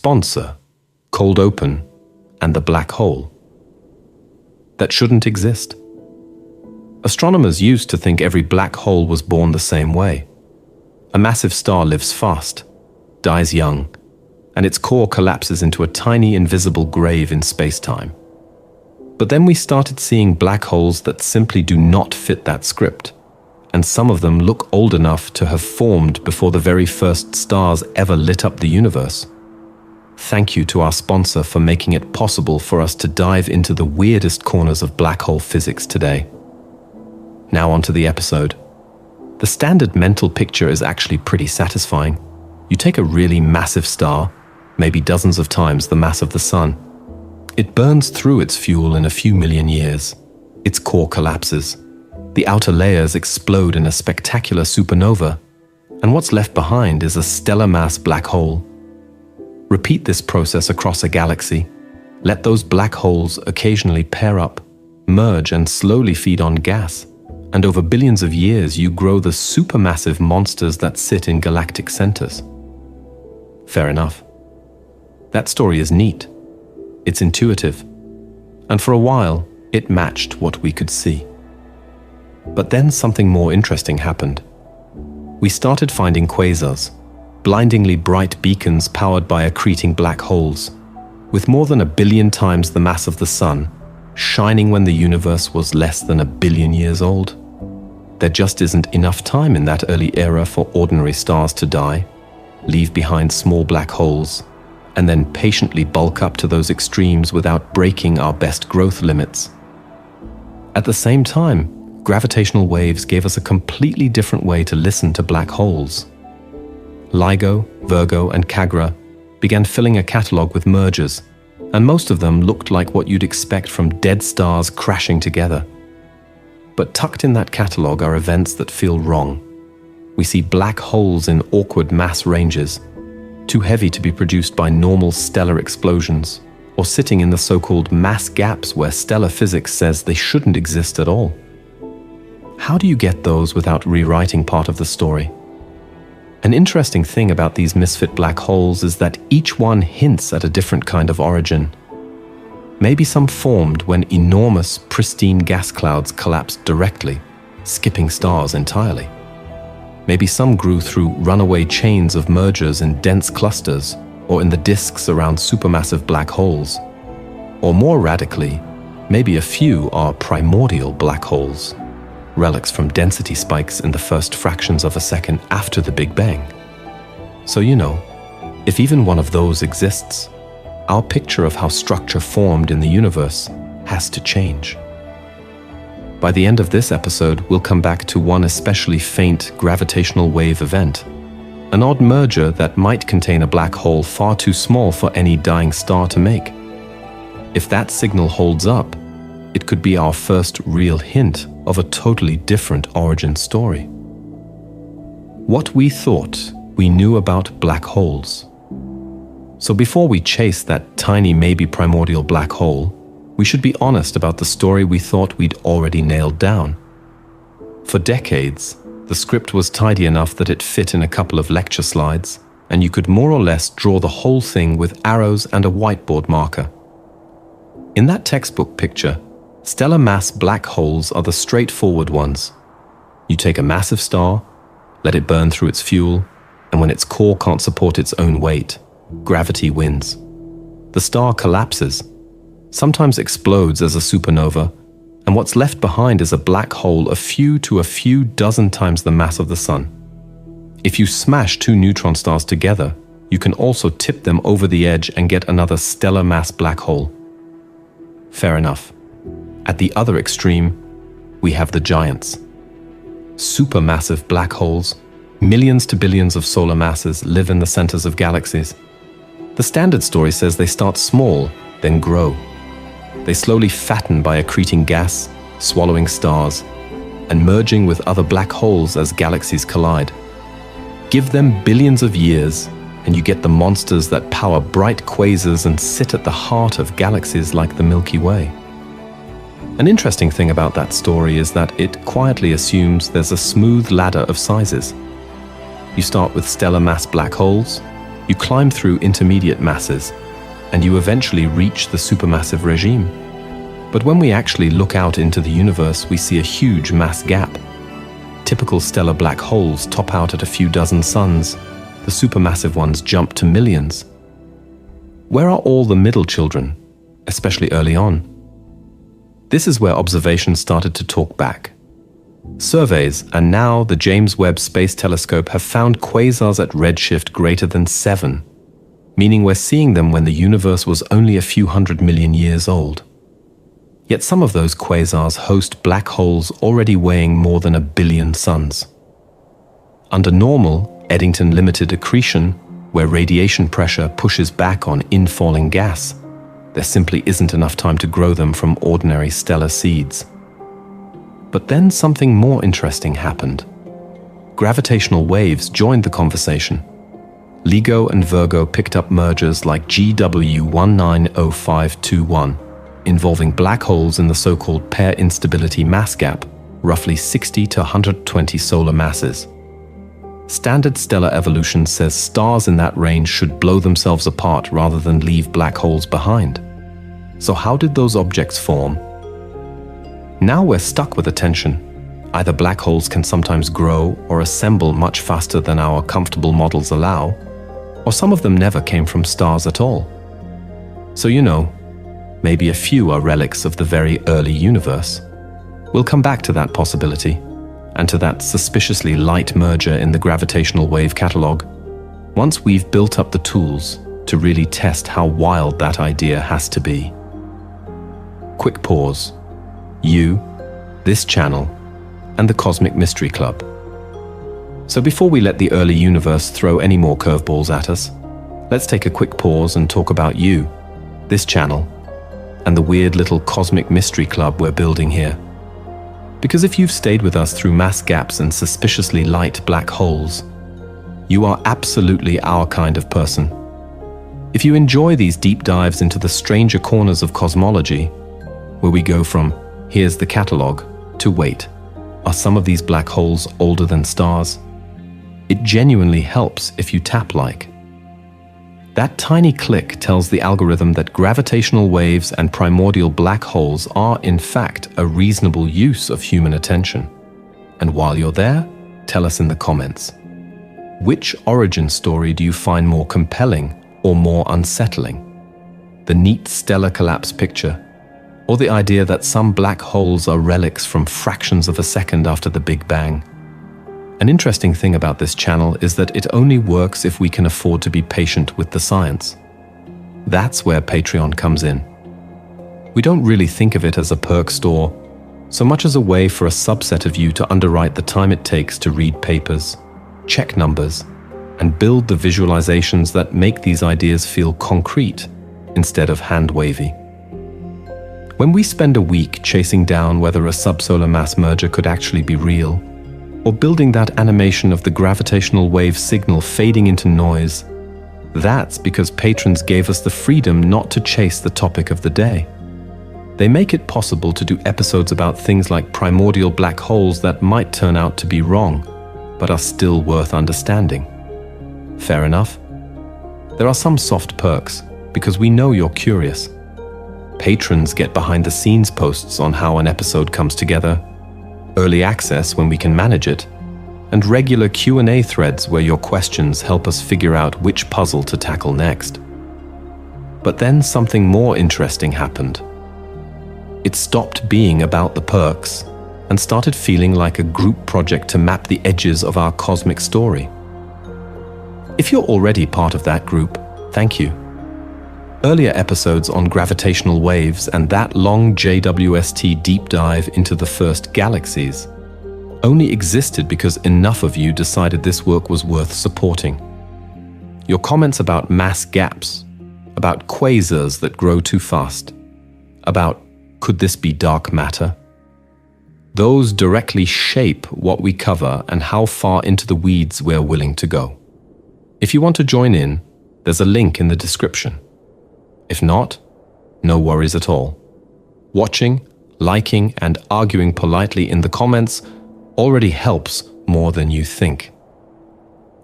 sponsor, cold open, and the black hole. That shouldn't exist. Astronomers used to think every black hole was born the same way. A massive star lives fast, dies young, and its core collapses into a tiny invisible grave in space-time. But then we started seeing black holes that simply do not fit that script, and some of them look old enough to have formed before the very first stars ever lit up the universe. Thank you to our sponsor for making it possible for us to dive into the weirdest corners of black hole physics today. Now onto the episode. The standard mental picture is actually pretty satisfying. You take a really massive star, maybe dozens of times the mass of the sun. It burns through its fuel in a few million years. Its core collapses. The outer layers explode in a spectacular supernova, and what's left behind is a stellar mass black hole. Repeat this process across a galaxy. Let those black holes occasionally pair up, merge, and slowly feed on gas. And over billions of years, you grow the supermassive monsters that sit in galactic centers. Fair enough. That story is neat. It's intuitive. And for a while, it matched what we could see. But then something more interesting happened. We started finding quasars, blindingly bright beacons powered by accreting black holes, with more than 1 billion times the mass of the sun, shining when the universe was less than 1 billion years old. There just isn't enough time in that early era for ordinary stars to die, leave behind small black holes, and then patiently bulk up to those extremes without breaking our best growth limits. At the same time, gravitational waves gave us a completely different way to listen to black holes. LIGO, Virgo, and KAGRA began filling a catalog with mergers, and most of them looked like what you'd expect from dead stars crashing together. But tucked in that catalog are events that feel wrong. We see black holes in awkward mass ranges, too heavy to be produced by normal stellar explosions, or sitting in the so-called mass gaps where stellar physics says they shouldn't exist at all. How do you get those without rewriting part of the story? An interesting thing about these misfit black holes is that each one hints at a different kind of origin. Maybe some formed when enormous, pristine gas clouds collapsed directly, skipping stars entirely. Maybe some grew through runaway chains of mergers in dense clusters or in the disks around supermassive black holes. Or more radically, maybe a few are primordial black holes, relics from density spikes in the first fractions of a second after the Big Bang. So if even one of those exists, our picture of how structure formed in the universe has to change. By the end of this episode, we'll come back to one especially faint gravitational wave event, an odd merger that might contain a black hole far too small for any dying star to make. If that signal holds up, it could be our first real hint of a totally different origin story. What we thought we knew about black holes. So before we chase that tiny, maybe primordial black hole, we should be honest about the story we thought we'd already nailed down. For decades, the script was tidy enough that it fit in a couple of lecture slides, and you could more or less draw the whole thing with arrows and a whiteboard marker. In that textbook picture, stellar mass black holes are the straightforward ones. You take a massive star, let it burn through its fuel, and when its core can't support its own weight, gravity wins. The star collapses, sometimes explodes as a supernova, and what's left behind is a black hole a few dozen times the mass of the sun. If you smash 2 neutron stars together, you can also tip them over the edge and get another stellar mass black hole. Fair enough. At the other extreme, we have the giants. Supermassive black holes, millions to billions of solar masses, live in the centers of galaxies. The standard story says they start small, then grow. They slowly fatten by accreting gas, swallowing stars, and merging with other black holes as galaxies collide. Give them billions of years, and you get the monsters that power bright quasars and sit at the heart of galaxies like the Milky Way. An interesting thing about that story is that it quietly assumes there's a smooth ladder of sizes. You start with stellar mass black holes, You climb through intermediate masses, and you eventually reach the supermassive regime. But when we actually look out into the universe, we see a huge mass gap. Typical stellar black holes top out at a few dozen suns. The supermassive ones jump to millions. Where are all the middle children, especially early on? This is where observations started to talk back. Surveys, and now the James Webb Space Telescope, have found quasars at redshift greater than 7, meaning we're seeing them when the universe was only a few 100 million years old. Yet some of those quasars host black holes already weighing more than 1 billion suns. Under normal, Eddington limited accretion, where radiation pressure pushes back on infalling gas, there simply isn't enough time to grow them from ordinary stellar seeds. But then something more interesting happened. Gravitational waves joined the conversation. LIGO and Virgo picked up mergers like GW190521, involving black holes in the so-called pair instability mass gap, roughly 60 to 120 solar masses. Standard stellar evolution says stars in that range should blow themselves apart rather than leave black holes behind. So how did those objects form? Now we're stuck with a tension. Either black holes can sometimes grow or assemble much faster than our comfortable models allow, or some of them never came from stars at all. So maybe a few are relics of the very early universe. We'll come back to that possibility, and to that suspiciously light merger in the gravitational wave catalog, once we've built up the tools to really test how wild that idea has to be. Quick pause. You, this channel, and the Cosmic Mystery Club. So before we let the early universe throw any more curveballs at us, let's take a quick pause and talk about you, this channel, and the weird little Cosmic Mystery Club we're building here. Because if you've stayed with us through mass gaps and suspiciously light black holes, you are absolutely our kind of person. If you enjoy these deep dives into the stranger corners of cosmology, where we go from "here's the catalog" to "wait, are some of these black holes older than stars?" It genuinely helps if you tap like. That tiny click tells the algorithm that gravitational waves and primordial black holes are, in fact, a reasonable use of human attention. And while you're there, tell us in the comments. Which origin story do you find more compelling or more unsettling? The neat stellar collapse picture, or the idea that some black holes are relics from fractions of a second after the Big Bang? An interesting thing about this channel is that it only works if we can afford to be patient with the science. That's where Patreon comes in. We don't really think of it as a perk store, so much as a way for a subset of you to underwrite the time it takes to read papers, check numbers, and build the visualizations that make these ideas feel concrete instead of hand-wavy. When we spend a week chasing down whether a subsolar mass merger could actually be real, or building that animation of the gravitational wave signal fading into noise, that's because patrons gave us the freedom not to chase the topic of the day. They make it possible to do episodes about things like primordial black holes that might turn out to be wrong, but are still worth understanding. Fair enough. There are some soft perks, because we know you're curious. Patrons get behind-the-scenes posts on how an episode comes together, early access when we can manage it, and regular Q&A threads where your questions help us figure out which puzzle to tackle next. But then something more interesting happened. It stopped being about the perks and started feeling like a group project to map the edges of our cosmic story. If you're already part of that group, thank you. Earlier episodes on gravitational waves and that long JWST deep dive into the first galaxies only existed because enough of you decided this work was worth supporting. Your comments about mass gaps, about quasars that grow too fast, about could this be dark matter? Those directly shape what we cover and how far into the weeds we're willing to go. If you want to join in, there's a link in the description. If not, no worries at all. Watching, liking, and arguing politely in the comments already helps more than you think.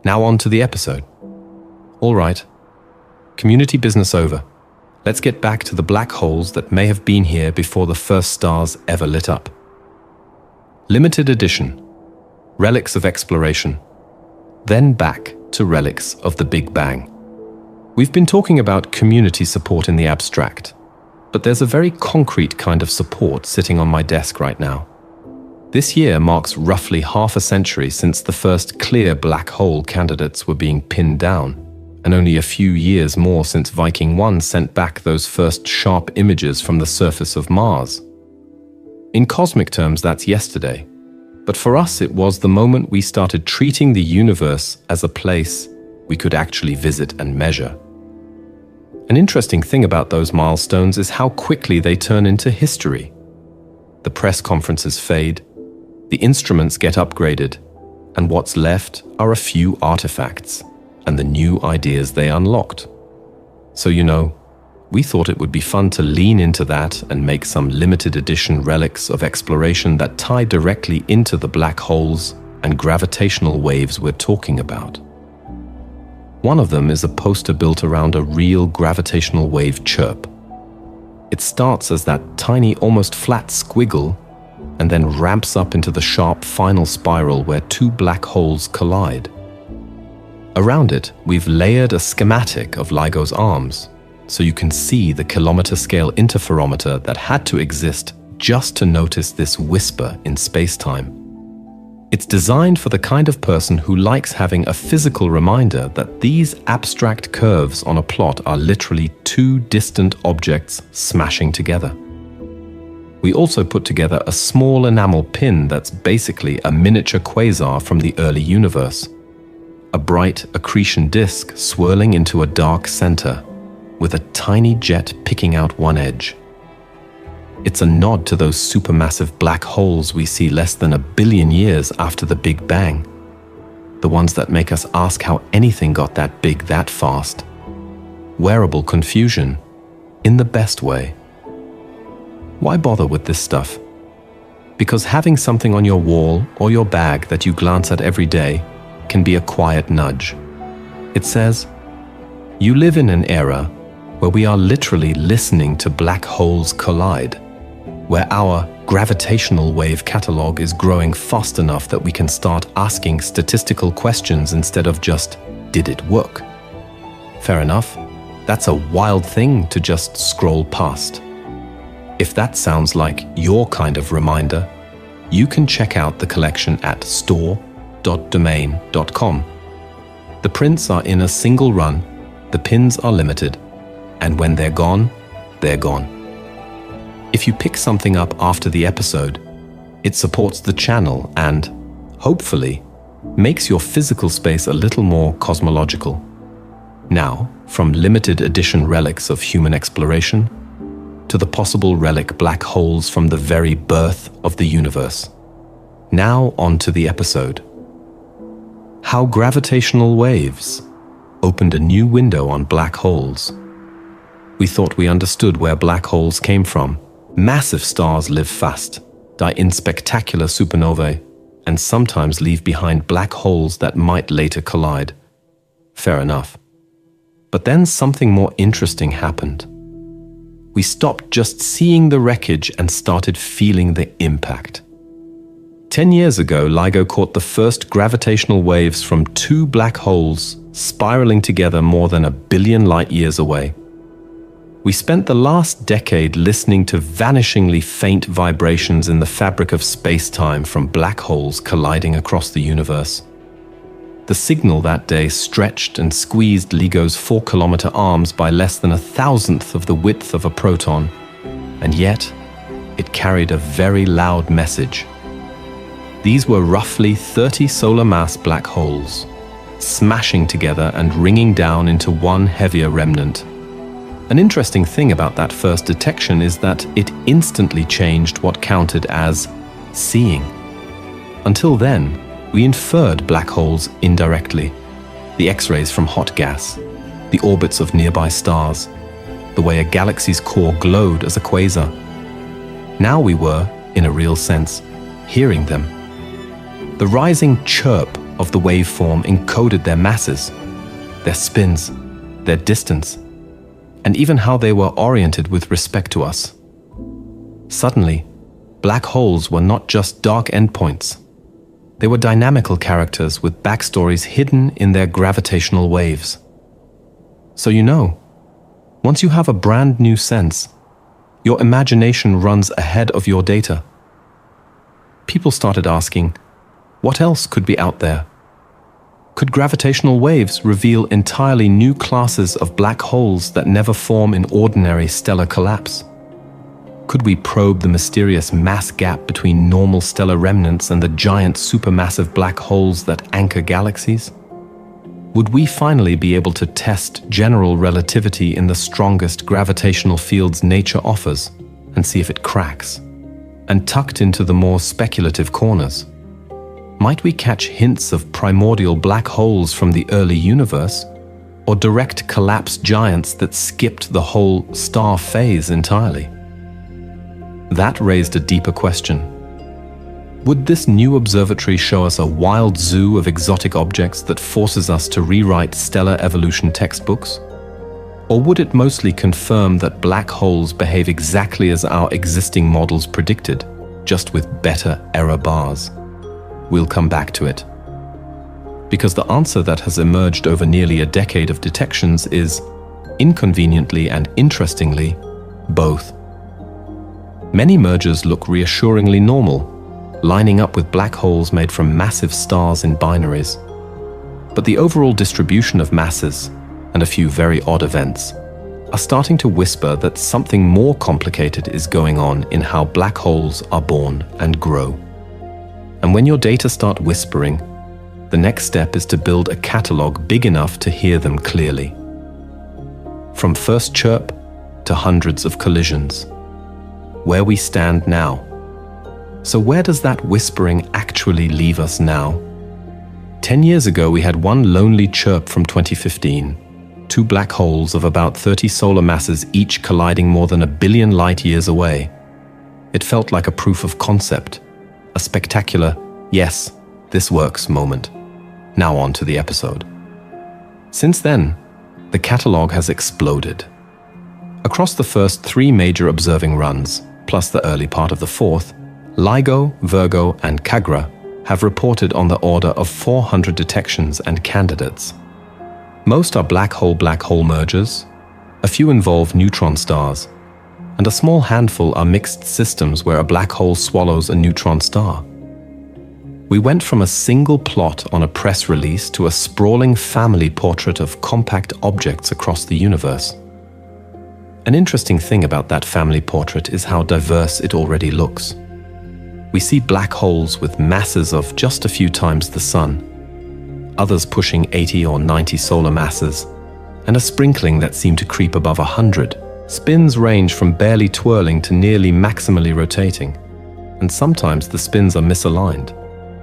Now on to the episode. All right. Community business over. Let's get back to the black holes that may have been here before the first stars ever lit up. Limited edition. Relics of exploration. Then back to relics of the Big Bang. We've been talking about community support in the abstract, but there's a very concrete kind of support sitting on my desk right now. This year marks roughly half a century since the first clear black hole candidates were being pinned down, and only a few years more since Viking 1 sent back those first sharp images from the surface of Mars. In cosmic terms, that's yesterday, but for us it was the moment we started treating the universe as a place we could actually visit and measure. An interesting thing about those milestones is how quickly they turn into history. The press conferences fade, the instruments get upgraded, and what's left are a few artifacts and the new ideas they unlocked. So we thought it would be fun to lean into that and make some limited edition relics of exploration that tie directly into the black holes and gravitational waves we're talking about. One of them is a poster built around a real gravitational wave chirp. It starts as that tiny, almost flat squiggle and then ramps up into the sharp final spiral where two black holes collide. Around it, we've layered a schematic of LIGO's arms, so you can see the kilometer-scale interferometer that had to exist just to notice this whisper in space-time. It's designed for the kind of person who likes having a physical reminder that these abstract curves on a plot are literally two distant objects smashing together. We also put together a small enamel pin that's basically a miniature quasar from the early universe. A bright accretion disk swirling into a dark center, with a tiny jet picking out one edge. It's a nod to those supermassive black holes we see less than 1 billion years after the Big Bang. The ones that make us ask how anything got that big that fast. Wearable confusion, in the best way. Why bother with this stuff? Because having something on your wall or your bag that you glance at every day can be a quiet nudge. It says, you live in an era where we are literally listening to black holes collide, where our gravitational wave catalog is growing fast enough that we can start asking statistical questions instead of just, did it work? Fair enough, that's a wild thing to just scroll past. If that sounds like your kind of reminder, you can check out the collection at store.domain.com. The prints are in a single run, the pins are limited, and when they're gone, they're gone. If you pick something up after the episode, it supports the channel and, hopefully, makes your physical space a little more cosmological. Now, from limited edition relics of human exploration to the possible relic black holes from the very birth of the universe. Now on to the episode. How gravitational waves opened a new window on black holes. We thought we understood where black holes came from. Massive stars live fast, die in spectacular supernovae, and sometimes leave behind black holes that might later collide. Fair enough. But then something more interesting happened. We stopped just seeing the wreckage and started feeling the impact. 10 years ago, LIGO caught the first gravitational waves from two black holes spiraling together more than 1 billion light years away. We spent the last decade listening to vanishingly faint vibrations in the fabric of space-time from black holes colliding across the universe. The signal that day stretched and squeezed LIGO's 4-kilometer arms by less than 1,000th of the width of a proton, and yet it carried a very loud message. These were roughly 30 solar mass black holes, smashing together and ringing down into one heavier remnant. An interesting thing about that first detection is that it instantly changed what counted as seeing. Until then, we inferred black holes indirectly. The X-rays from hot gas, the orbits of nearby stars, the way a galaxy's core glowed as a quasar. Now we were, in a real sense, hearing them. The rising chirp of the waveform encoded their masses. their spins, their distance, and even how they were oriented with respect to us. Suddenly, black holes were not just dark endpoints. They were dynamical characters with backstories hidden in their gravitational waves. So once you have a brand new sense, your imagination runs ahead of your data. People started asking, what else could be out there? Could gravitational waves reveal entirely new classes of black holes that never form in ordinary stellar collapse? Could we probe the mysterious mass gap between normal stellar remnants and the giant supermassive black holes that anchor galaxies? Would we finally be able to test general relativity in the strongest gravitational fields nature offers and see if it cracks? And tucked into the more speculative corners, might we catch hints of primordial black holes from the early universe, or direct collapse giants that skipped the whole star phase entirely? That raised a deeper question. Would this new observatory show us a wild zoo of exotic objects that forces us to rewrite stellar evolution textbooks? Or would it mostly confirm that black holes behave exactly as our existing models predicted, just with better error bars? We'll come back to it. Because the answer that has emerged over nearly a decade of detections is, inconveniently and interestingly, both. Many mergers look reassuringly normal, lining up with black holes made from massive stars in binaries. But the overall distribution of masses, and a few very odd events, are starting to whisper that something more complicated is going on in how black holes are born and grow. And when your data start whispering, the next step is to build a catalog big enough to hear them clearly. From first chirp to hundreds of collisions. Where we stand now. So where does that whispering actually leave us now? 10 years ago, we had one lonely chirp from 2015, two black holes of about 30 solar masses each colliding more than 1 billion light years away. It felt like a proof of concept, a spectacular, yes, this works moment. Now on to the episode. Since then, the catalog has exploded. Across the first 3 major observing runs, plus the early part of the 4th, LIGO, Virgo, and KAGRA have reported on the order of 400 detections and candidates. Most are black hole mergers, a few involve neutron stars, and a small handful are mixed systems where a black hole swallows a neutron star. We went from a single plot on a press release to a sprawling family portrait of compact objects across the universe. An interesting thing about that family portrait is how diverse it already looks. We see black holes with masses of just a few times the Sun, others pushing 80 or 90 solar masses, and a sprinkling that seem to creep above 100. Spins range from barely twirling to nearly maximally rotating, and sometimes the spins are misaligned,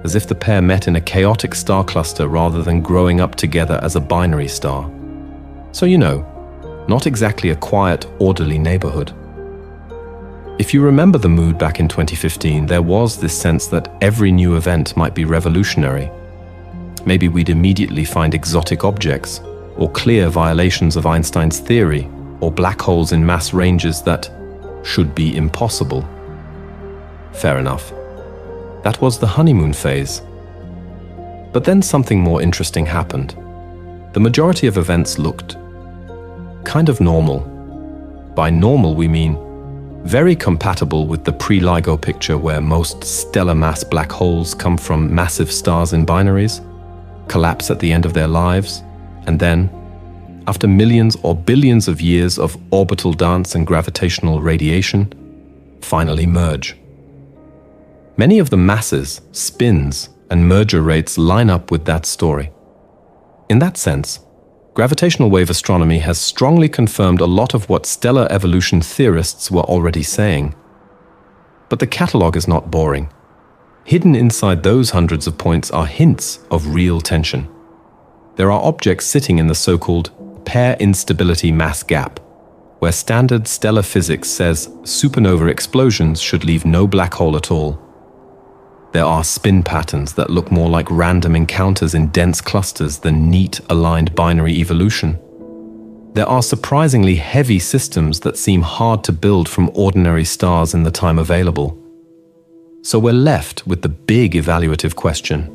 as if the pair met in a chaotic star cluster rather than growing up together as a binary star. So not exactly a quiet, orderly neighborhood. If you remember the mood back in 2015, there was this sense that every new event might be revolutionary. Maybe we'd immediately find exotic objects, or clear violations of Einstein's theory, or black holes in mass ranges that should be impossible. Fair enough. That was the honeymoon phase. But then something more interesting happened. The majority of events looked kind of normal. By normal, we mean very compatible with the pre-LIGO picture where most stellar mass black holes come from massive stars in binaries, collapse at the end of their lives, and then, after millions or billions of years of orbital dance and gravitational radiation, finally merge. Many of the masses, spins, and merger rates line up with that story. In that sense, gravitational wave astronomy has strongly confirmed a lot of what stellar evolution theorists were already saying. But the catalog is not boring. Hidden inside those hundreds of points are hints of real tension. There are objects sitting in the so-called pair instability mass gap, where standard stellar physics says supernova explosions should leave no black hole at all. There are spin patterns that look more like random encounters in dense clusters than neat, aligned binary evolution. There are surprisingly heavy systems that seem hard to build from ordinary stars in the time available. So we're left with the big evaluative question.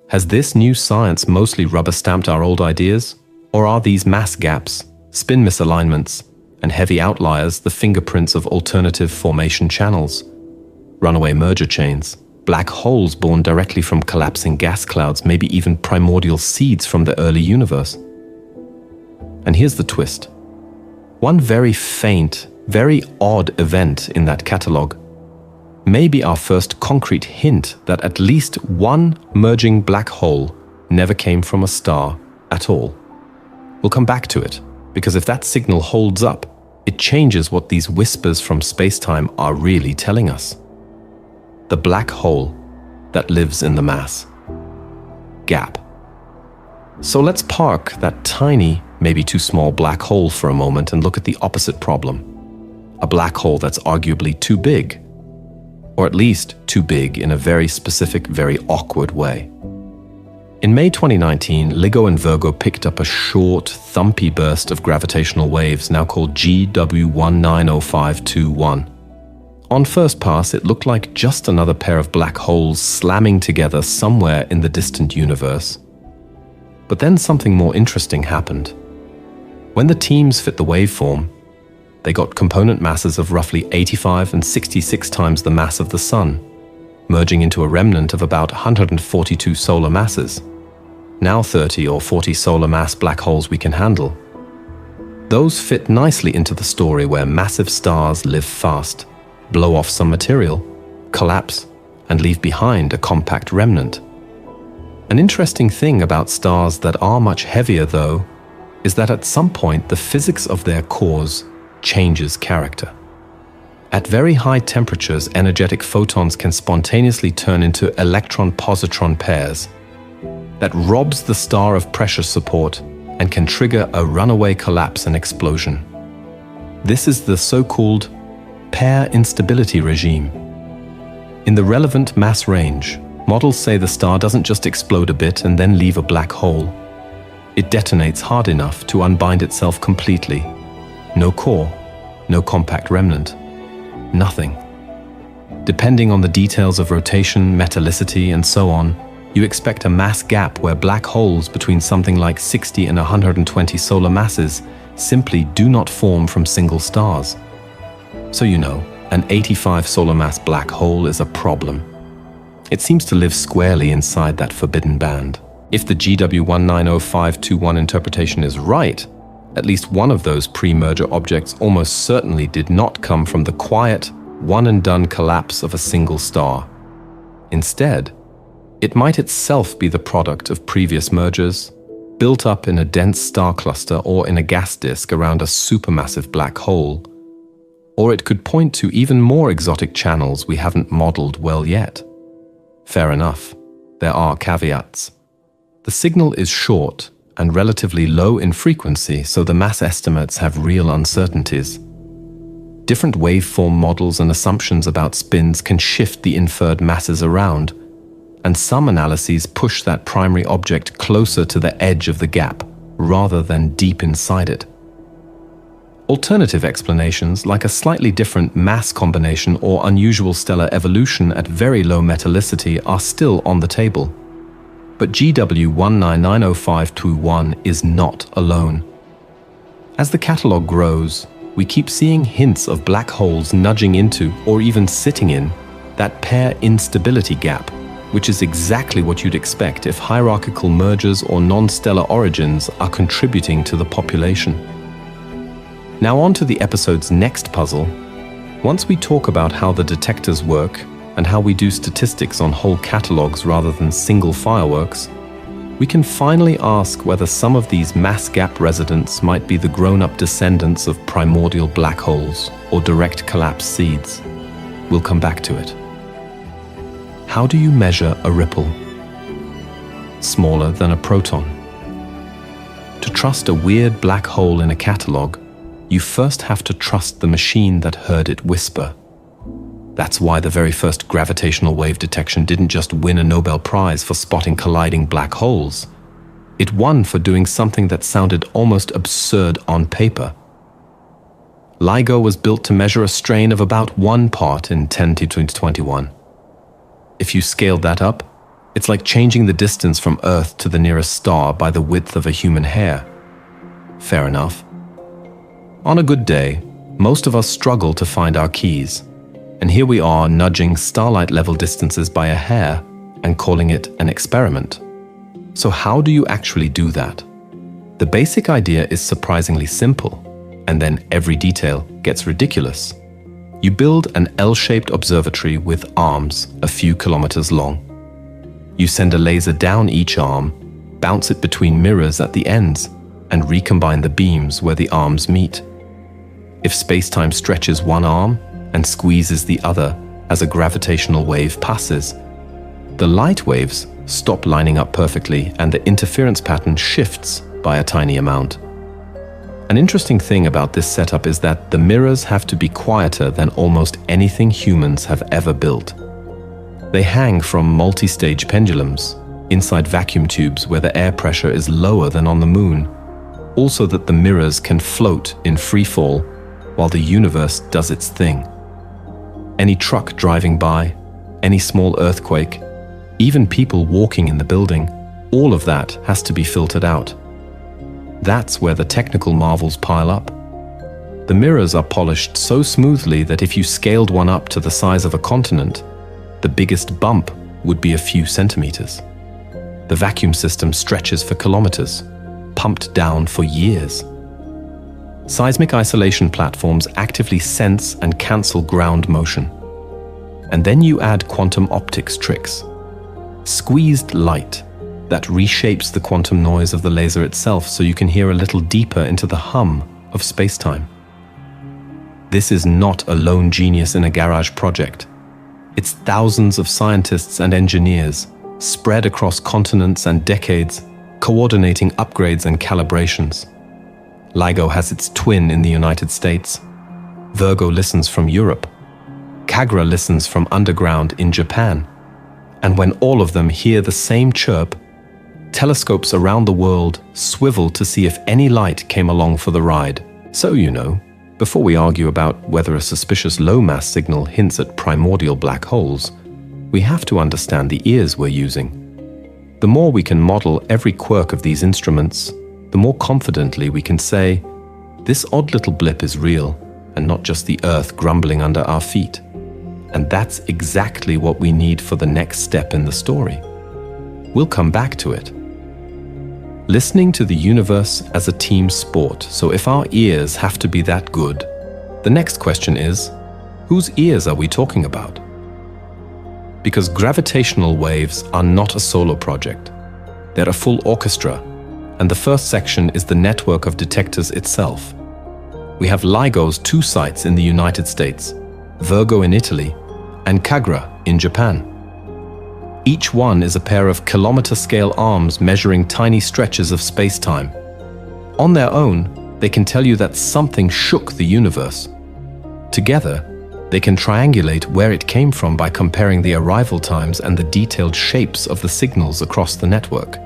Has this new science mostly rubber-stamped our old ideas? Or are these mass gaps, spin misalignments, and heavy outliers the fingerprints of alternative formation channels, runaway merger chains, black holes born directly from collapsing gas clouds, maybe even primordial seeds from the early universe? And here's the twist. One very faint, very odd event in that catalogue may be our first concrete hint that at least one merging black hole never came from a star at all. We'll come back to it, because if that signal holds up, it changes what these whispers from space-time are really telling us. The black hole that lives in the mass gap. So let's park that tiny, maybe too small black hole for a moment and look at the opposite problem. A black hole that's arguably too big, or at least too big in a very specific, very awkward way. In May 2019, LIGO and Virgo picked up a short, thumpy burst of gravitational waves now called GW190521. On first pass, it looked like just another pair of black holes slamming together somewhere in the distant universe. But then something more interesting happened. When the teams fit the waveform, they got component masses of roughly 85 and 66 times the mass of the Sun, merging into a remnant of about 142 solar masses. Now 30 or 40 solar mass black holes we can handle. Those fit nicely into the story where massive stars live fast, blow off some material, collapse, and leave behind a compact remnant. An interesting thing about stars that are much heavier, though, is that at some point the physics of their cores changes character. At very high temperatures, energetic photons can spontaneously turn into electron-positron pairs that robs the star of pressure support and can trigger a runaway collapse and explosion. This is the so-called pair instability regime. In the relevant mass range, models say the star doesn't just explode a bit and then leave a black hole. It detonates hard enough to unbind itself completely. No core, no compact remnant, nothing. Depending on the details of rotation, metallicity, and so on, you expect a mass gap where black holes between something like 60 and 120 solar masses simply do not form from single stars. So you know, an 85 solar mass black hole is a problem. It seems to live squarely inside that forbidden band. If the GW190521 interpretation is right, at least one of those pre-merger objects almost certainly did not come from the quiet, one-and-done collapse of a single star. Instead, it might itself be the product of previous mergers, built up in a dense star cluster or in a gas disk around a supermassive black hole. Or it could point to even more exotic channels we haven't modeled well yet. Fair enough, there are caveats. The signal is short and relatively low in frequency, so the mass estimates have real uncertainties. Different waveform models and assumptions about spins can shift the inferred masses around, and some analyses push that primary object closer to the edge of the gap rather than deep inside it. Alternative explanations, like a slightly different mass combination or unusual stellar evolution at very low metallicity, are still on the table. But GW190521 is not alone. As the catalogue grows, we keep seeing hints of black holes nudging into, or even sitting in, that pair instability gap, which is exactly what you'd expect if hierarchical mergers or non-stellar origins are contributing to the population. Now on to the episode's next puzzle. Once we talk about how the detectors work and how we do statistics on whole catalogues rather than single fireworks, we can finally ask whether some of these mass gap residents might be the grown-up descendants of primordial black holes or direct collapse seeds. We'll come back to it. How do you measure a ripple? Smaller than a proton. To trust a weird black hole in a catalogue, you first have to trust the machine that heard it whisper. That's why the very first gravitational wave detection didn't just win a Nobel Prize for spotting colliding black holes. It won for doing something that sounded almost absurd on paper. LIGO was built to measure a strain of about 1 part in 10 to 21. If you scaled that up, it's like changing the distance from Earth to the nearest star by the width of a human hair. Fair enough. On a good day, most of us struggle to find our keys. And here we are nudging starlight-level distances by a hair and calling it an experiment. So how do you actually do that? The basic idea is surprisingly simple, and then every detail gets ridiculous. You build an L-shaped observatory with arms a few kilometers long. You send a laser down each arm, bounce it between mirrors at the ends, and recombine the beams where the arms meet. If space-time stretches one arm and squeezes the other as a gravitational wave passes, the light waves stop lining up perfectly and the interference pattern shifts by a tiny amount. An interesting thing about this setup is that the mirrors have to be quieter than almost anything humans have ever built. They hang from multi-stage pendulums inside vacuum tubes where the air pressure is lower than on the moon, also that the mirrors can float in free fall while the universe does its thing. Any truck driving by, any small earthquake, even people walking in the building, all of that has to be filtered out. That's where the technical marvels pile up. The mirrors are polished so smoothly that if you scaled one up to the size of a continent, the biggest bump would be a few centimeters. The vacuum system stretches for kilometers, pumped down for years. Seismic isolation platforms actively sense and cancel ground motion. And then you add quantum optics tricks. Squeezed light that reshapes the quantum noise of the laser itself so you can hear a little deeper into the hum of space-time. This is not a lone genius in a garage project. It's thousands of scientists and engineers spread across continents and decades, coordinating upgrades and calibrations. LIGO has its twin in the United States. Virgo listens from Europe. KAGRA listens from underground in Japan. And when all of them hear the same chirp, telescopes around the world swivel to see if any light came along for the ride. So, before we argue about whether a suspicious low-mass signal hints at primordial black holes, we have to understand the ears we're using. The more we can model every quirk of these instruments, the more confidently we can say, this odd little blip is real, and not just the Earth grumbling under our feet. And that's exactly what we need for the next step in the story. We'll come back to it. Listening to the universe as a team sport, so if our ears have to be that good, the next question is, whose ears are we talking about? Because gravitational waves are not a solo project. They're a full orchestra, and the first section is the network of detectors itself. We have LIGO's 2 sites in the United States, Virgo in Italy, and KAGRA in Japan. Each one is a pair of kilometer-scale arms measuring tiny stretches of space-time. On their own, they can tell you that something shook the universe. Together, they can triangulate where it came from by comparing the arrival times and the detailed shapes of the signals across the network.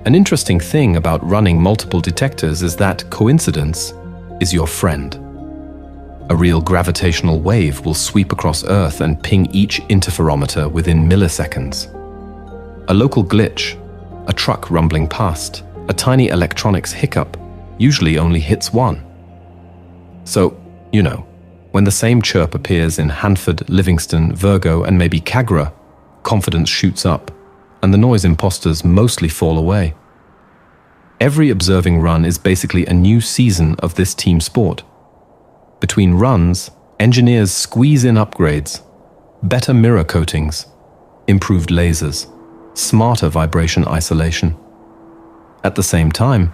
An interesting thing about running multiple detectors is that coincidence is your friend. A real gravitational wave will sweep across Earth and ping each interferometer within milliseconds. A local glitch, a truck rumbling past, a tiny electronics hiccup, usually only hits one. So, when the same chirp appears in Hanford, Livingston, Virgo, and maybe KAGRA, confidence shoots up, and the noise imposters mostly fall away. Every observing run is basically a new season of this team sport. Between runs, engineers squeeze in upgrades, better mirror coatings, improved lasers, smarter vibration isolation. At the same time,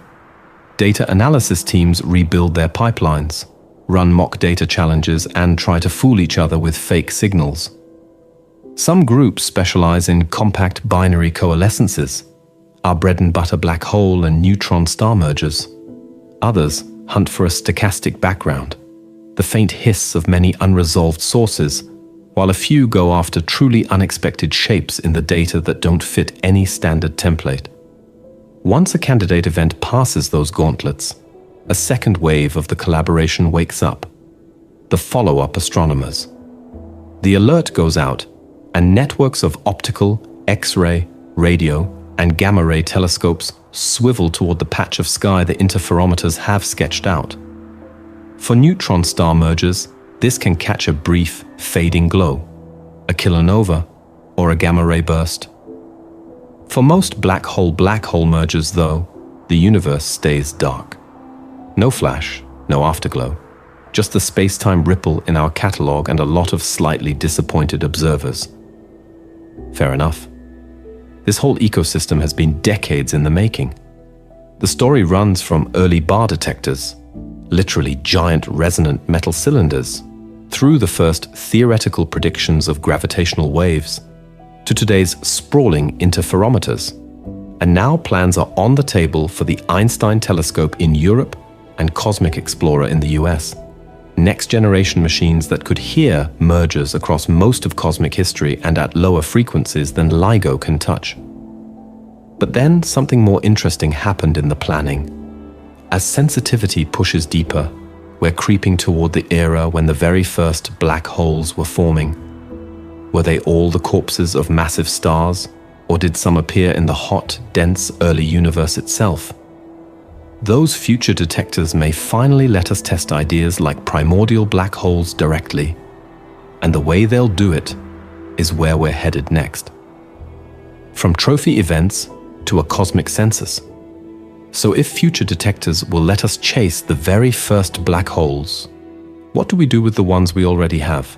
data analysis teams rebuild their pipelines, run mock data challenges, and try to fool each other with fake signals. Some groups specialize in compact binary coalescences, our bread-and-butter black hole and neutron star mergers. Others hunt for a stochastic background, the faint hiss of many unresolved sources, while a few go after truly unexpected shapes in the data that don't fit any standard template. Once a candidate event passes those gauntlets, a second wave of the collaboration wakes up, the follow-up astronomers. The alert goes out, and networks of optical, X-ray, radio, and gamma-ray telescopes swivel toward the patch of sky the interferometers have sketched out. For neutron star mergers, this can catch a brief, fading glow, a kilonova, or a gamma-ray burst. For most black hole mergers, though, the universe stays dark. No flash, no afterglow, just the space-time ripple in our catalog and a lot of slightly disappointed observers. Fair enough. This whole ecosystem has been decades in the making. The story runs from early bar detectors, literally giant resonant metal cylinders, through the first theoretical predictions of gravitational waves, to today's sprawling interferometers. And now plans are on the table for the Einstein telescope in Europe and Cosmic Explorer in the US. Next-generation machines that could hear mergers across most of cosmic history and at lower frequencies than LIGO can touch. But then something more interesting happened in the planning. As sensitivity pushes deeper, we're creeping toward the era when the very first black holes were forming. Were they all the corpses of massive stars, or did some appear in the hot, dense early universe itself? Those future detectors may finally let us test ideas like primordial black holes directly, and the way they'll do it is where we're headed next. From trophy events to a cosmic census. So if future detectors will let us chase the very first black holes, what do we do with the ones we already have?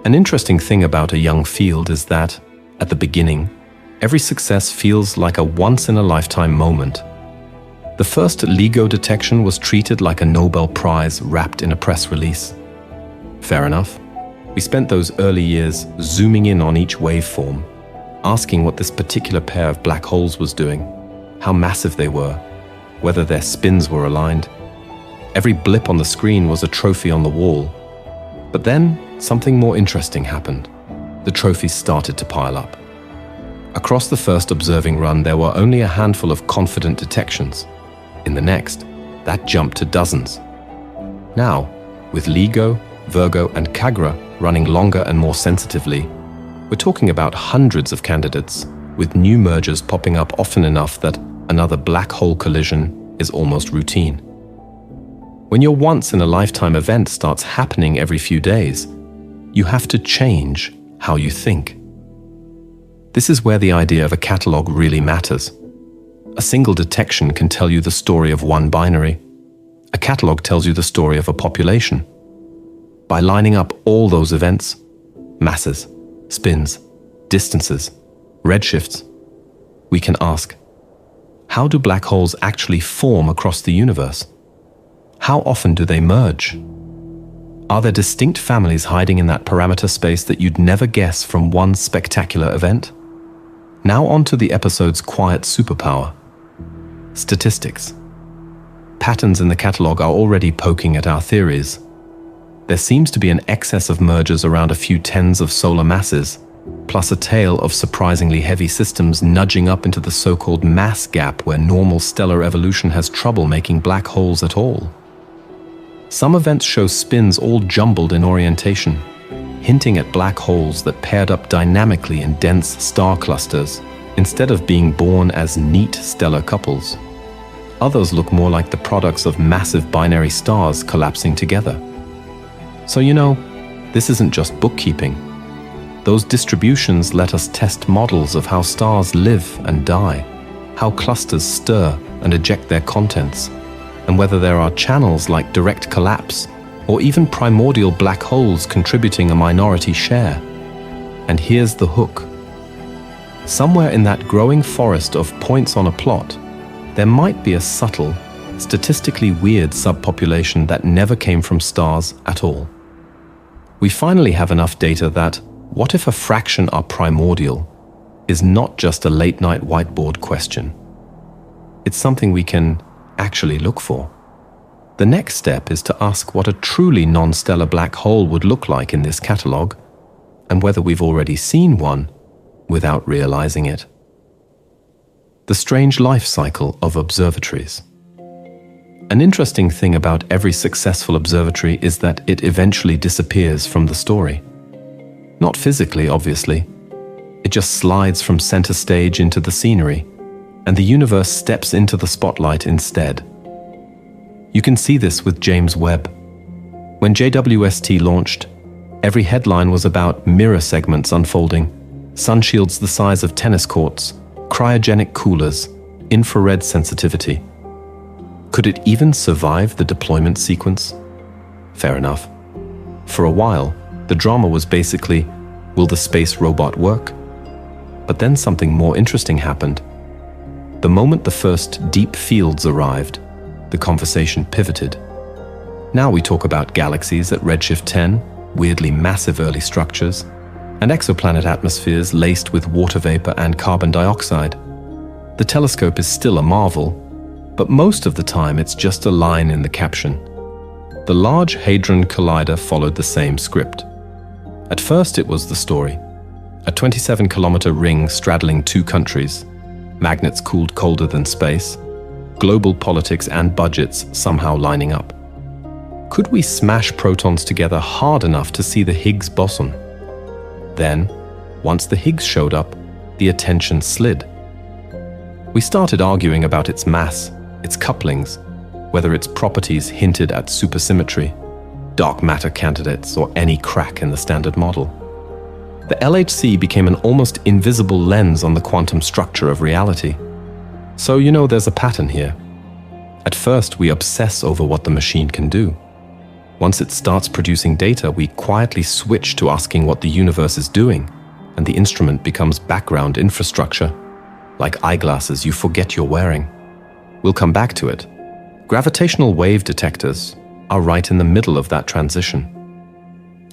An interesting thing about a young field is that, at the beginning, every success feels like a once-in-a-lifetime moment. The first LIGO detection was treated like a Nobel Prize wrapped in a press release. Fair enough. We spent those early years zooming in on each waveform, asking what this particular pair of black holes was doing, how massive they were, whether their spins were aligned. Every blip on the screen was a trophy on the wall. But then, something more interesting happened. The trophies started to pile up. Across the first observing run, there were only a handful of confident detections. In the next, that jumped to dozens. Now, with LIGO, Virgo, and KAGRA running longer and more sensitively, we're talking about hundreds of candidates, with new mergers popping up often enough that another black hole collision is almost routine. When your once-in-a-lifetime event starts happening every few days, you have to change how you think. This is where the idea of a catalog really matters. A single detection can tell you the story of one binary. A catalog tells you the story of a population. By lining up all those events, masses, spins, distances, redshifts, we can ask, how do black holes actually form across the universe? How often do they merge? Are there distinct families hiding in that parameter space that you'd never guess from one spectacular event? Now on to the episode's quiet superpower. Statistics. Patterns in the catalog are already poking at our theories. There seems to be an excess of mergers around a few tens of solar masses, plus a tail of surprisingly heavy systems nudging up into the so-called mass gap where normal stellar evolution has trouble making black holes at all. Some events show spins all jumbled in orientation, hinting at black holes that paired up dynamically in dense star clusters, instead of being born as neat stellar couples. Others look more like the products of massive binary stars collapsing together. So this isn't just bookkeeping. Those distributions let us test models of how stars live and die, how clusters stir and eject their contents, and whether there are channels like direct collapse or even primordial black holes contributing a minority share. And here's the hook. Somewhere in that growing forest of points on a plot, there might be a subtle, statistically weird subpopulation that never came from stars at all. We finally have enough data that, what if a fraction are primordial, is not just a late-night whiteboard question. It's something we can actually look for. The next step is to ask what a truly non-stellar black hole would look like in this catalog, and whether we've already seen one without realizing it. The strange life cycle of observatories. An interesting thing about every successful observatory is that it eventually disappears from the story. Not physically, obviously. It just slides from center stage into the scenery, and the universe steps into the spotlight instead. You can see this with James Webb. When JWST launched, every headline was about mirror segments unfolding, sunshields the size of tennis courts, cryogenic coolers, infrared sensitivity. Could it even survive the deployment sequence? Fair enough. For a while, the drama was basically, will the space robot work? But then something more interesting happened. The moment the first deep fields arrived, the conversation pivoted. Now we talk about galaxies at redshift 10, weirdly massive early structures, and exoplanet atmospheres laced with water vapor and carbon dioxide. The telescope is still a marvel, but most of the time it's just a line in the caption. The Large Hadron Collider followed the same script. At first it was the story. A 27-kilometer ring straddling two countries, magnets cooled colder than space, global politics and budgets somehow lining up. Could we smash protons together hard enough to see the Higgs boson? Then, once the Higgs showed up, the attention slid. We started arguing about its mass, its couplings, whether its properties hinted at supersymmetry, dark matter candidates, or any crack in the standard model. The LHC became an almost invisible lens on the quantum structure of reality. So, there's a pattern here. At first, we obsess over what the machine can do. Once it starts producing data, we quietly switch to asking what the universe is doing, and the instrument becomes background infrastructure, like eyeglasses you forget you're wearing. We'll come back to it. Gravitational wave detectors are right in the middle of that transition.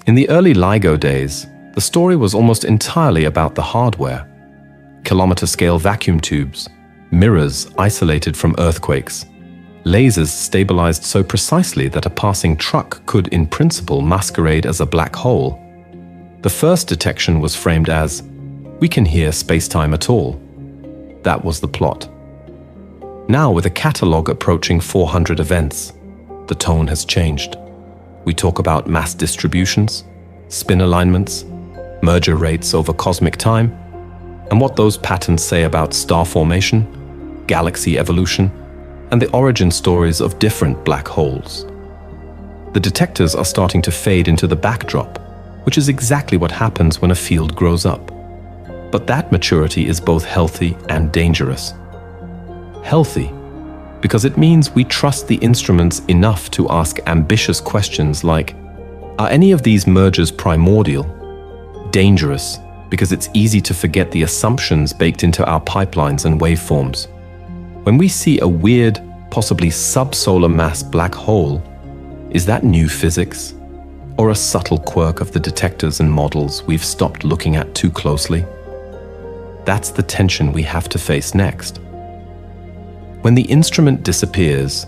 In the early LIGO days, the story was almost entirely about the hardware. Kilometer-scale vacuum tubes, mirrors isolated from earthquakes, lasers stabilized so precisely that a passing truck could, in principle, masquerade as a black hole. The first detection was framed as, "We can hear space-time at all." That was the plot. Now, with a catalog approaching 400 events, the tone has changed. We talk about mass distributions, spin alignments, merger rates over cosmic time, and what those patterns say about star formation, galaxy evolution, and the origin stories of different black holes. The detectors are starting to fade into the backdrop, which is exactly what happens when a field grows up. But that maturity is both healthy and dangerous. Healthy, because it means we trust the instruments enough to ask ambitious questions like, are any of these mergers primordial? Dangerous, because it's easy to forget the assumptions baked into our pipelines and waveforms. When we see a weird, possibly subsolar mass black hole, is that new physics? Or a subtle quirk of the detectors and models we've stopped looking at too closely? That's the tension we have to face next. When the instrument disappears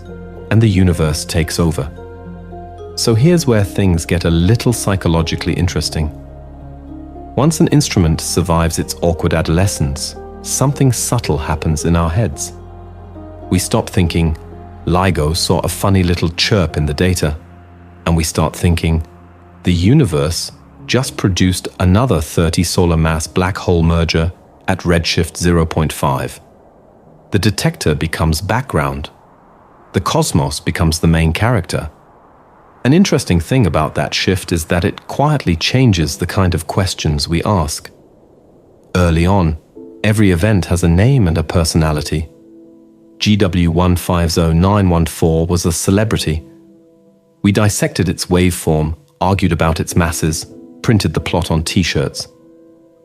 and the universe takes over. So here's where things get a little psychologically interesting. Once an instrument survives its awkward adolescence, something subtle happens in our heads. We stop thinking, LIGO saw a funny little chirp in the data, and we start thinking, the universe just produced another 30 solar mass black hole merger at redshift 0.5. The detector becomes background. The cosmos becomes the main character. An interesting thing about that shift is that it quietly changes the kind of questions we ask. Early on, every event has a name and a personality. GW150914 was a celebrity. We dissected its waveform, argued about its masses, printed the plot on t-shirts.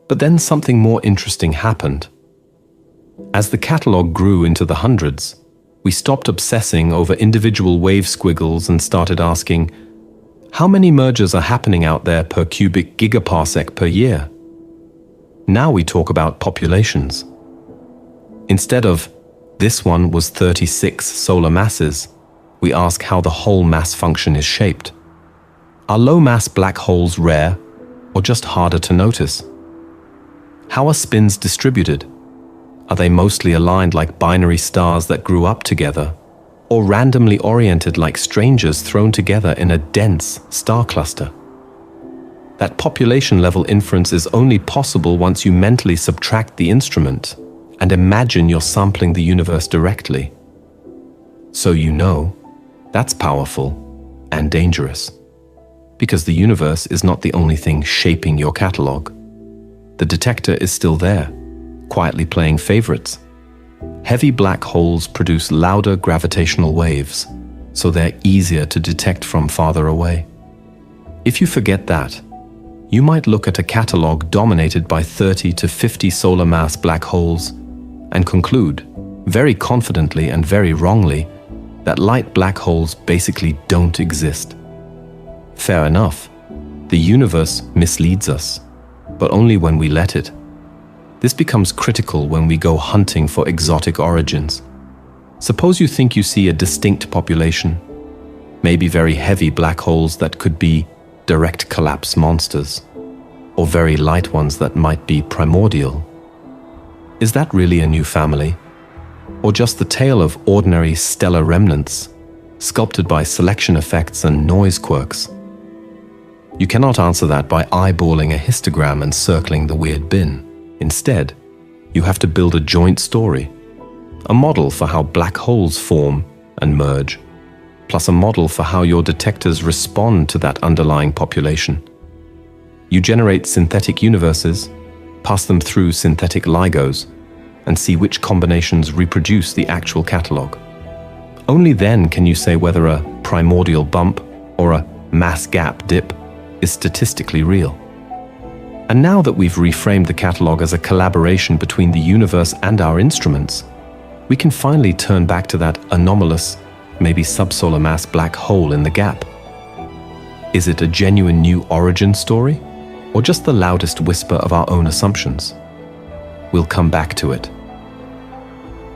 But then something more interesting happened. As the catalog grew into the hundreds, we stopped obsessing over individual wave squiggles and started asking, how many mergers are happening out there per cubic gigaparsec per year? Now we talk about populations. Instead of, this one was 36 solar masses, we ask how the whole mass function is shaped. Are low-mass black holes rare, or just harder to notice? How are spins distributed? Are they mostly aligned like binary stars that grew up together, or randomly oriented like strangers thrown together in a dense star cluster? That population-level inference is only possible once you mentally subtract the instrument and imagine you're sampling the universe directly. So you know, that's powerful and dangerous, because the universe is not the only thing shaping your catalog. The detector is still there, quietly playing favorites. Heavy black holes produce louder gravitational waves, so they're easier to detect from farther away. If you forget that, you might look at a catalog dominated by 30 to 50 solar mass black holes and conclude, very confidently and very wrongly, that light black holes basically don't exist. Fair enough. The universe misleads us, but only when we let it. This becomes critical when we go hunting for exotic origins. Suppose you think you see a distinct population, maybe very heavy black holes that could be direct collapse monsters, or very light ones that might be primordial. Is that really a new family? Or just the tale of ordinary stellar remnants, sculpted by selection effects and noise quirks? You cannot answer that by eyeballing a histogram and circling the weird bin. Instead, you have to build a joint story, a model for how black holes form and merge, plus a model for how your detectors respond to that underlying population. You generate synthetic universes, pass them through synthetic LIGOs, and see which combinations reproduce the actual catalog. Only then can you say whether a primordial bump or a mass gap dip is statistically real. And now that we've reframed the catalog as a collaboration between the universe and our instruments, we can finally turn back to that anomalous, maybe subsolar mass black hole in the gap. Is it a genuine new origin story, or just the loudest whisper of our own assumptions? We'll come back to it.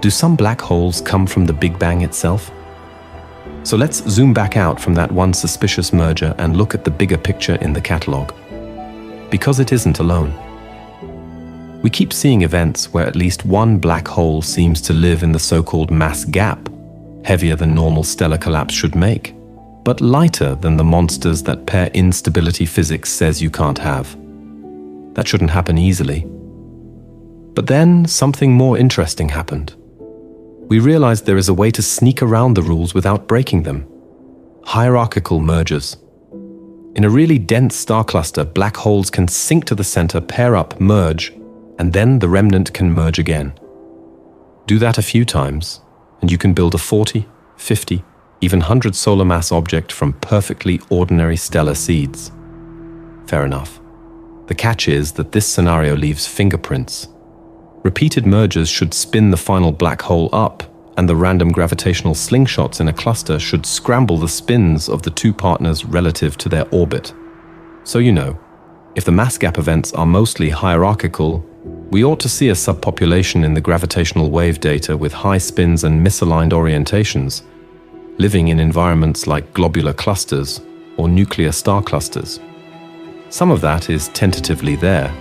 Do some black holes come from the Big Bang itself? So let's zoom back out from that one suspicious merger and look at the bigger picture in the catalog. Because it isn't alone. We keep seeing events where at least one black hole seems to live in the so-called mass gap, heavier than normal stellar collapse should make, but lighter than the monsters that pair instability physics says you can't have. That shouldn't happen easily. But then something more interesting happened. We realized there is a way to sneak around the rules without breaking them. Hierarchical mergers. In a really dense star cluster, black holes can sink to the center, pair up, merge, and then the remnant can merge again. Do that a few times, and you can build a 40, 50, even 100 solar mass object from perfectly ordinary stellar seeds. Fair enough. The catch is that this scenario leaves fingerprints. Repeated mergers should spin the final black hole up, and the random gravitational slingshots in a cluster should scramble the spins of the two partners relative to their orbit. So you know, if the mass gap events are mostly hierarchical, we ought to see a subpopulation in the gravitational wave data with high spins and misaligned orientations, living in environments like globular clusters or nuclear star clusters. Some of that is tentatively there.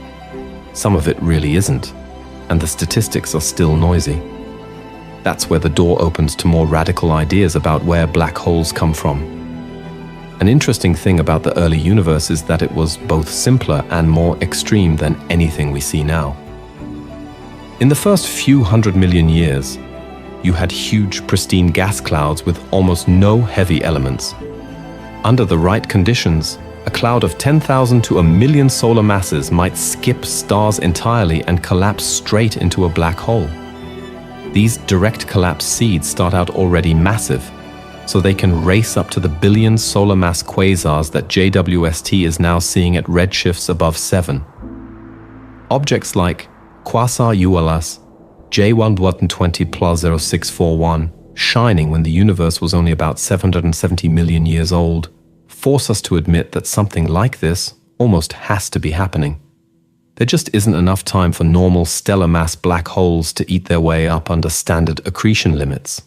Some of it really isn't, and the statistics are still noisy. That's where the door opens to more radical ideas about where black holes come from. An interesting thing about the early universe is that it was both simpler and more extreme than anything we see now. In the first few 100 million years, you had huge, pristine gas clouds with almost no heavy elements. Under the right conditions, a cloud of 10,000 to 1,000,000 solar masses might skip stars entirely and collapse straight into a black hole. These direct collapse seeds start out already massive, so they can race up to the billion solar mass quasars that JWST is now seeing at redshifts above 7. Objects like Quasar ULS J120 plus 0641, shining when the universe was only about 770 million years old, force us to admit that something like this almost has to be happening. There just isn't enough time for normal stellar mass black holes to eat their way up under standard accretion limits.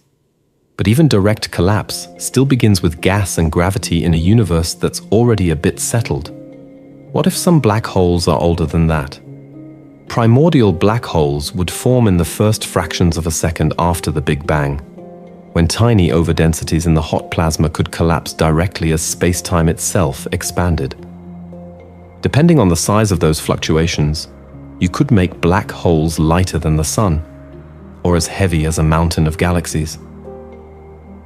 But even direct collapse still begins with gas and gravity in a universe that's already a bit settled. What if some black holes are older than that? Primordial black holes would form in the first fractions of a second after the Big Bang, when tiny overdensities in the hot plasma could collapse directly as space-time itself expanded. Depending on the size of those fluctuations, you could make black holes lighter than the Sun, or as heavy as a mountain of galaxies.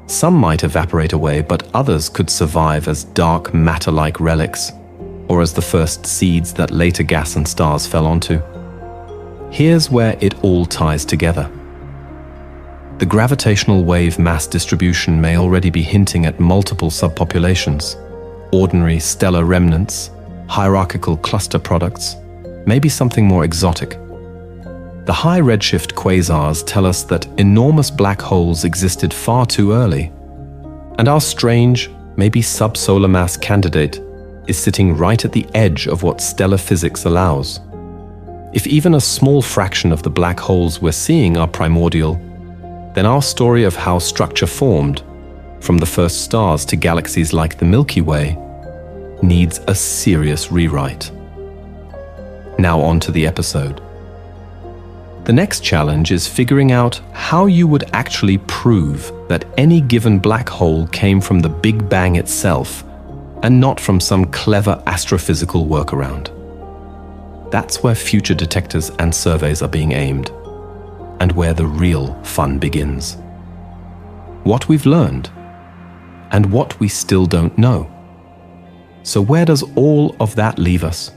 Some might evaporate away, but others could survive as dark matter-like relics, or as the first seeds that later gas and stars fell onto. Here's where it all ties together. The gravitational wave mass distribution may already be hinting at multiple subpopulations, ordinary stellar remnants, hierarchical cluster products, maybe something more exotic. The high redshift quasars tell us that enormous black holes existed far too early, and our strange, maybe subsolar mass candidate is sitting right at the edge of what stellar physics allows. If even a small fraction of the black holes we're seeing are primordial, then our story of how structure formed, from the first stars to galaxies like the Milky Way, needs a serious rewrite. Now on to the episode. The next challenge is figuring out how you would actually prove that any given black hole came from the Big Bang itself and not from some clever astrophysical workaround. That's where future detectors and surveys are being aimed, and where the real fun begins. What we've learned, and what we still don't know. So where does all of that leave us?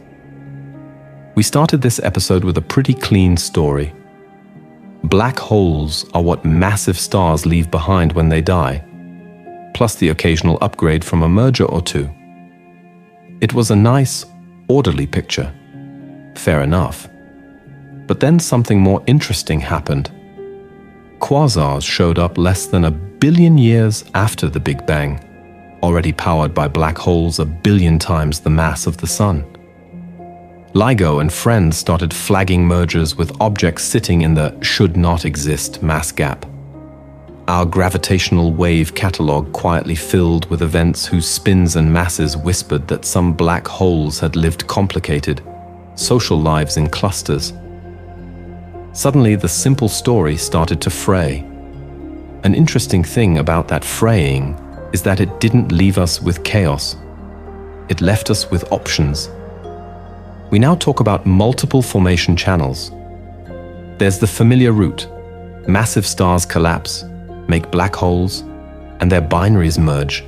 We started this episode with a pretty clean story. Black holes are what massive stars leave behind when they die, plus the occasional upgrade from a merger or two. It was a nice, orderly picture. Fair enough. But then something more interesting happened. Quasars showed up less than 1 billion years after the Big Bang, already powered by black holes 1 billion times the mass of the Sun. LIGO and friends started flagging mergers with objects sitting in the should-not-exist mass gap. Our gravitational wave catalog quietly filled with events whose spins and masses whispered that some black holes had lived complicated, social lives in clusters. Suddenly, the simple story started to fray. An interesting thing about that fraying is that it didn't leave us with chaos. It left us with options. We now talk about multiple formation channels. There's the familiar route. Massive stars collapse, make black holes, and their binaries merge.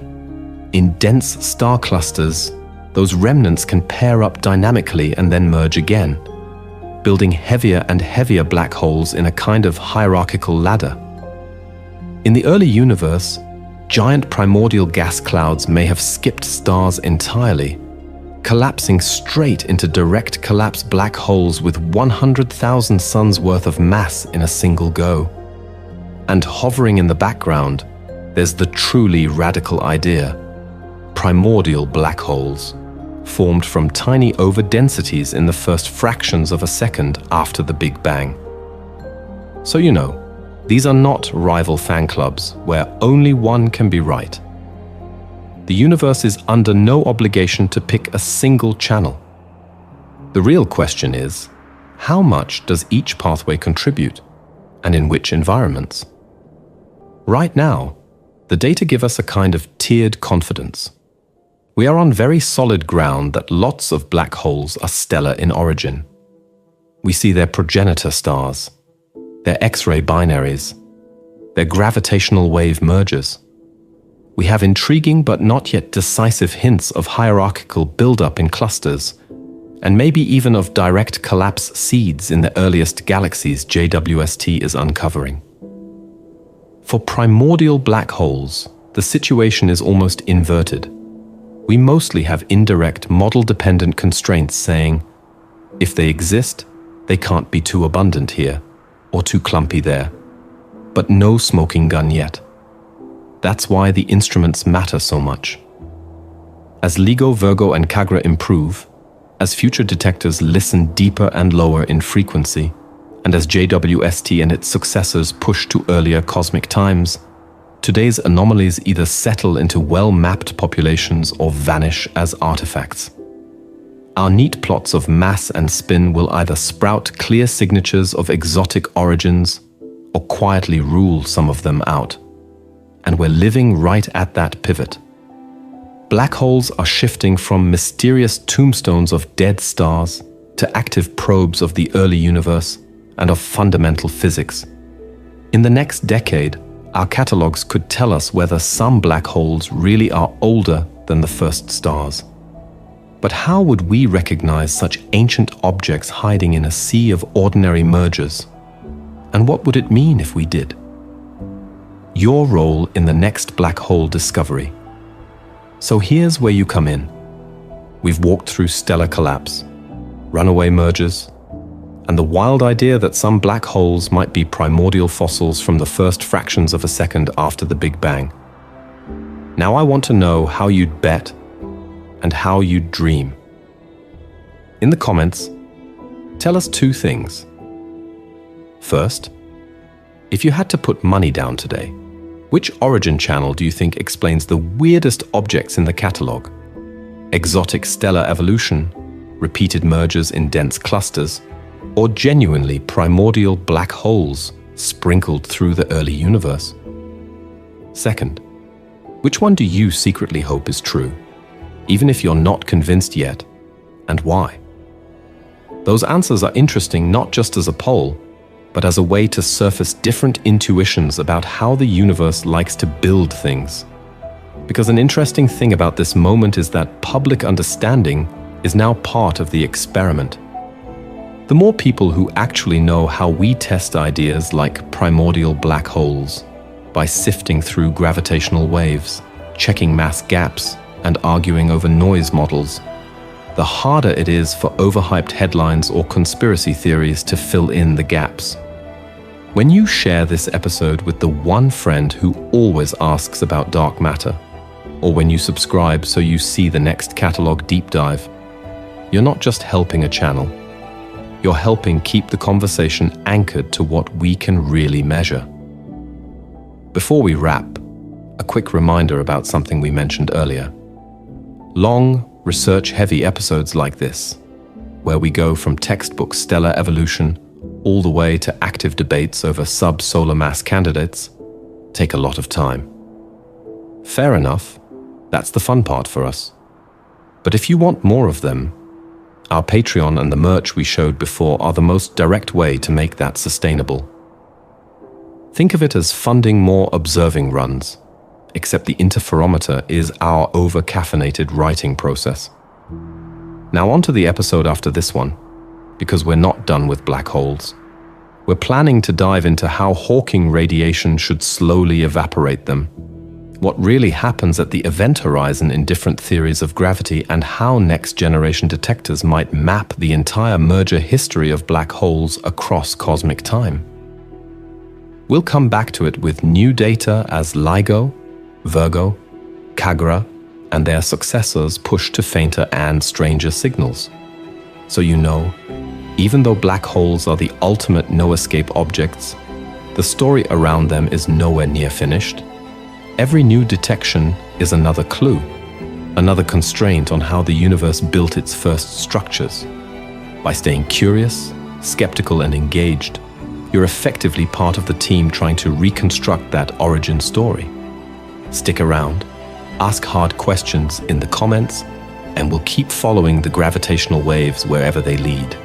In dense star clusters, those remnants can pair up dynamically and then merge again, building heavier and heavier black holes in a kind of hierarchical ladder. In the early universe, giant primordial gas clouds may have skipped stars entirely, collapsing straight into direct collapse black holes with 100,000 suns worth of mass in a single go. And hovering in the background, there's the truly radical idea: primordial black holes, formed from tiny overdensities in the first fractions of a second after the Big Bang. So you know, these are not rival fan clubs where only one can be right. The universe is under no obligation to pick a single channel. The real question is, how much does each pathway contribute, and in which environments? Right now, the data give us a kind of tiered confidence. We are on very solid ground that lots of black holes are stellar in origin. We see their progenitor stars, their X-ray binaries, their gravitational wave mergers. We have intriguing but not yet decisive hints of hierarchical buildup in clusters, and maybe even of direct collapse seeds in the earliest galaxies JWST is uncovering. For primordial black holes, the situation is almost inverted. We mostly have indirect model-dependent constraints saying, if they exist, they can't be too abundant here, or too clumpy there, but no smoking gun yet. That's why the instruments matter so much. As LIGO-Virgo and KAGRA improve, as future detectors listen deeper and lower in frequency, and as JWST and its successors push to earlier cosmic times, today's anomalies either settle into well-mapped populations or vanish as artifacts. Our neat plots of mass and spin will either sprout clear signatures of exotic origins or quietly rule some of them out. And we're living right at that pivot. Black holes are shifting from mysterious tombstones of dead stars to active probes of the early universe and of fundamental physics. In the next decade, our catalogs could tell us whether some black holes really are older than the first stars. But how would we recognize such ancient objects hiding in a sea of ordinary mergers? And what would it mean if we did? Your role in the next black hole discovery. So here's where you come in. We've walked through stellar collapse, runaway mergers, and the wild idea that some black holes might be primordial fossils from the first fractions of a second after the Big Bang. Now I want to know how you'd bet and how you'd dream. In the comments, tell us two things. First, if you had to put money down today, which origin channel do you think explains the weirdest objects in the catalog? Exotic stellar evolution, repeated mergers in dense clusters, or genuinely primordial black holes sprinkled through the early universe? Second, which one do you secretly hope is true, even if you're not convinced yet, and why? Those answers are interesting not just as a poll, but as a way to surface different intuitions about how the universe likes to build things. Because an interesting thing about this moment is that public understanding is now part of the experiment. The more people who actually know how we test ideas like primordial black holes, by sifting through gravitational waves, checking mass gaps, and arguing over noise models, the harder it is for overhyped headlines or conspiracy theories to fill in the gaps. When you share this episode with the one friend who always asks about dark matter, or when you subscribe so you see the next catalog deep dive, you're not just helping a channel, you're helping keep the conversation anchored to what we can really measure. Before we wrap, a quick reminder about something we mentioned earlier. Long, research-heavy episodes like this, where we go from textbook stellar evolution all the way to active debates over sub-solar mass candidates, take a lot of time. Fair enough, that's the fun part for us. But if you want more of them, our Patreon and the merch we showed before are the most direct way to make that sustainable. Think of it as funding more observing runs, except the interferometer is our over-caffeinated writing process. Now on to the episode after this one, because we're not done with black holes. We're planning to dive into how Hawking radiation should slowly evaporate them, what really happens at the event horizon in different theories of gravity, and how next-generation detectors might map the entire merger history of black holes across cosmic time. We'll come back to it with new data as LIGO-Virgo-KAGRA and their successors push to fainter and stranger signals. So you know, even though black holes are the ultimate no-escape objects, the story around them is nowhere near finished. Every new detection is another clue, another constraint on how the universe built its first structures. By staying curious, skeptical, and engaged, you're effectively part of the team trying to reconstruct that origin story. Stick around, ask hard questions in the comments, and we'll keep following the gravitational waves wherever they lead.